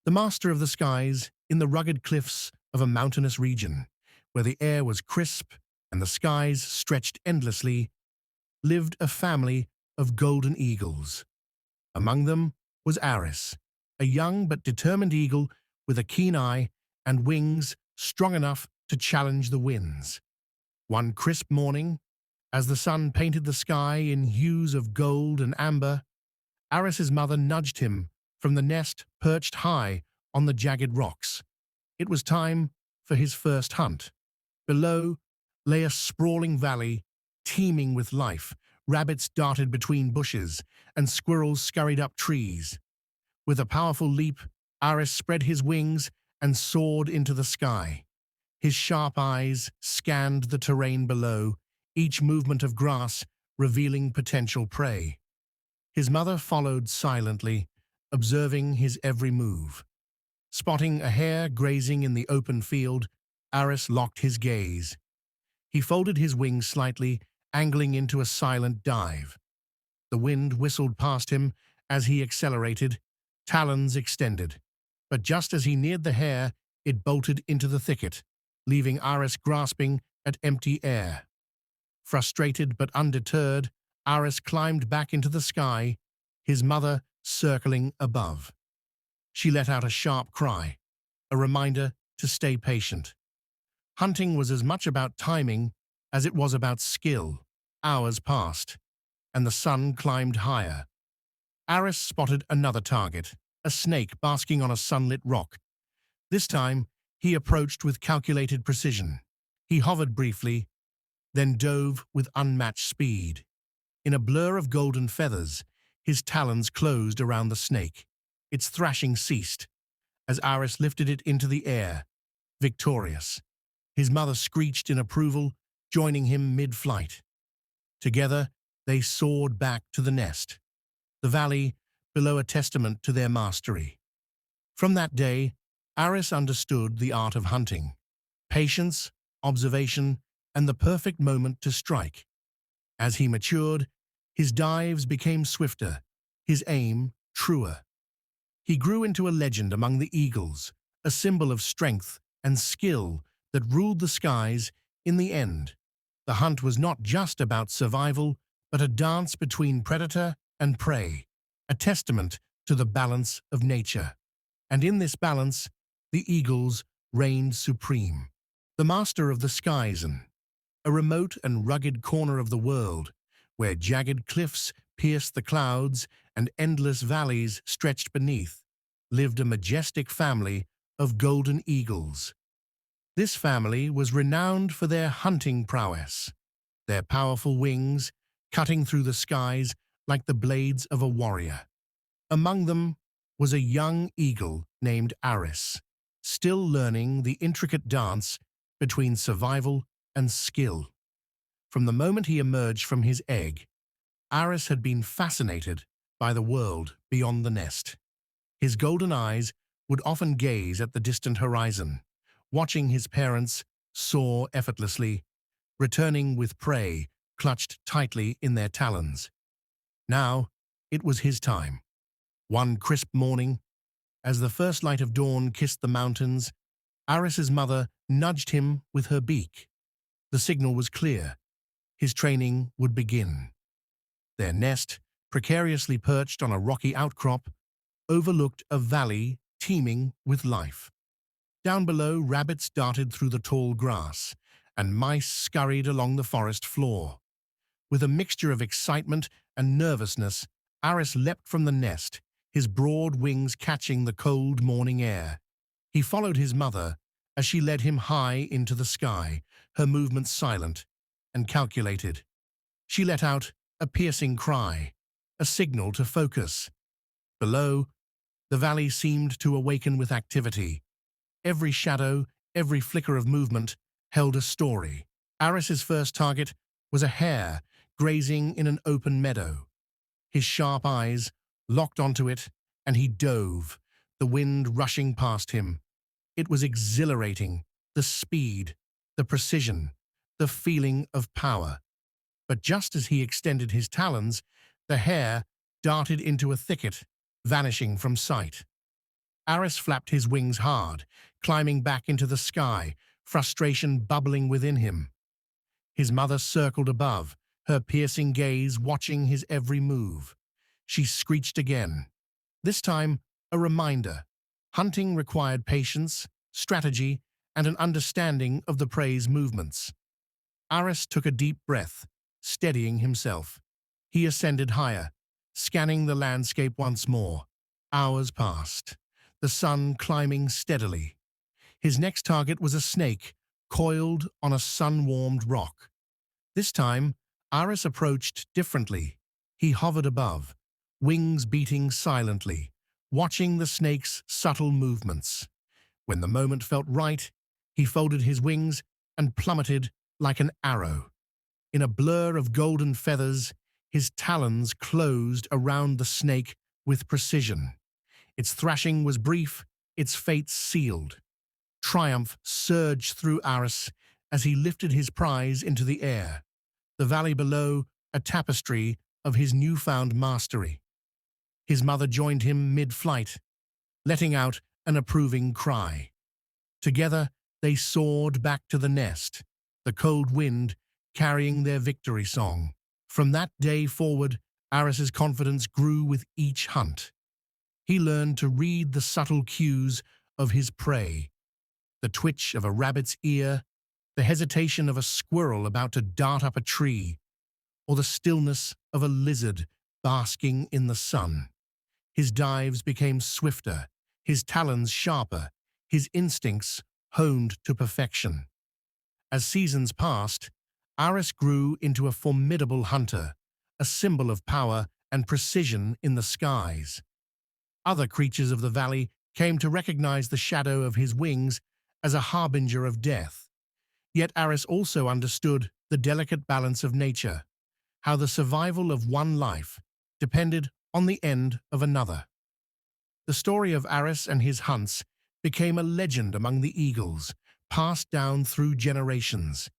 The master of the skies, in the rugged cliffs of a mountainous region, where the air was crisp and the skies stretched endlessly, lived a family of golden eagles. Among them was Aris, a young but determined eagle with a keen eye and wings strong enough to challenge the winds. One crisp morning, as the sun painted the sky in hues of gold and amber, Aris's mother nudged him from the nest perched high on the jagged rocks. It was time for his first hunt. Below lay a sprawling valley, teeming with life. Rabbits darted between bushes, and squirrels scurried up trees. With a powerful leap, Aris spread his wings and soared into the sky. His sharp eyes scanned the terrain below, each movement of grass revealing potential prey. His mother followed silently, observing his every move. Spotting a hare grazing in the open field, Aris locked his gaze. He folded his wings slightly, angling into a silent dive. The wind whistled past him as he accelerated, talons extended. But just as he neared the hare, it bolted into the thicket, leaving Aris grasping at empty air. Frustrated but undeterred, Aris climbed back into the sky, his mother circling above. She let out a sharp cry, a reminder to stay patient. Hunting was as much about timing as it was about skill. Hours passed, and the sun climbed higher. Aris spotted another target, a snake basking on a sunlit rock. This time, he approached with calculated precision. He hovered briefly, then dove with unmatched speed. In a blur of golden feathers, his talons closed around the snake. Its thrashing ceased as Aris lifted it into the air, victorious. His mother screeched in approval, joining him mid-flight. Together, they soared back to the nest, the valley below a testament to their mastery. From that day, Aris understood the art of hunting: patience, observation, and the perfect moment to strike. As he matured, his dives became swifter, his aim truer. He grew into a legend among the eagles, a symbol of strength and skill that ruled the skies. In the end, the hunt was not just about survival, but a dance between predator and prey, a testament to the balance of nature. And in this balance, the eagles reigned supreme. The master of the skies, a remote and rugged corner of the world, where jagged cliffs pierced the clouds and endless valleys stretched beneath, lived a majestic family of golden eagles. This family was renowned for their hunting prowess, their powerful wings cutting through the skies like the blades of a warrior. Among them was a young eagle named Aris, still learning the intricate dance between survival and skill. From the moment he emerged from his egg, Aris had been fascinated by the world beyond the nest. His golden eyes would often gaze at the distant horizon, watching his parents soar effortlessly, returning with prey clutched tightly in their talons. Now, it was his time. One crisp morning, as the first light of dawn kissed the mountains, Aris's mother nudged him with her beak. The signal was clear. His training would begin. Their nest, precariously perched on a rocky outcrop, overlooked a valley teeming with life. Down below, rabbits darted through the tall grass, and mice scurried along the forest floor. With a mixture of excitement and nervousness, Aris leapt from the nest, his broad wings catching the cold morning air. He followed his mother as she led him high into the sky, her movements silent and calculated. She let out a piercing cry, a signal to focus. Below, the valley seemed to awaken with activity. Every shadow, every flicker of movement held a story. Aris's first target was a hare grazing in an open meadow. His sharp eyes locked onto it, and he dove, the wind rushing past him. It was exhilarating, the speed, the precision, the feeling of power. But just as he extended his talons, the hare darted into a thicket, vanishing from sight. Aris flapped his wings hard, climbing back into the sky, frustration bubbling within him. His mother circled above, her piercing gaze watching his every move. She screeched again. This time, a reminder. Hunting required patience, strategy, and an understanding of the prey's movements. Aris took a deep breath, steadying himself. He ascended higher, scanning the landscape once more. Hours passed, the sun climbing steadily. His next target was a snake, coiled on a sun-warmed rock. This time, Aris approached differently. He hovered above, wings beating silently, watching the snake's subtle movements. When the moment felt right, he folded his wings and plummeted like an arrow. In a blur of golden feathers, his talons closed around the snake with precision. Its thrashing was brief, its fate sealed. Triumph surged through Aris as he lifted his prize into the air. The valley below, a tapestry of his newfound mastery. His mother joined him mid-flight, letting out an approving cry. Together, they soared back to the nest, the cold wind carrying their victory song. From that day forward, Aris's confidence grew with each hunt. He learned to read the subtle cues of his prey, the twitch of a rabbit's ear, the hesitation of a squirrel about to dart up a tree, or the stillness of a lizard basking in the sun. His dives became swifter, his talons sharper, his instincts honed to perfection. As seasons passed, Aris grew into a formidable hunter, a symbol of power and precision in the skies. Other creatures of the valley came to recognize the shadow of his wings as a harbinger of death. Yet Aris also understood the delicate balance of nature, how the survival of one life depended on the end of another. The story of Aris and his hunts became a legend among the eagles, passed down through generations.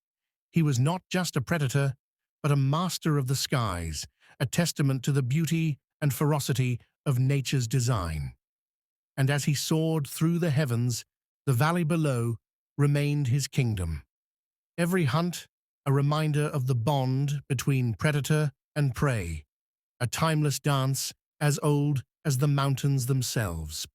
He was not just a predator, but a master of the skies, a testament to the beauty and ferocity of nature's design. And as he soared through the heavens, the valley below remained his kingdom. Every hunt, a reminder of the bond between predator and prey, a timeless dance as old as the mountains themselves.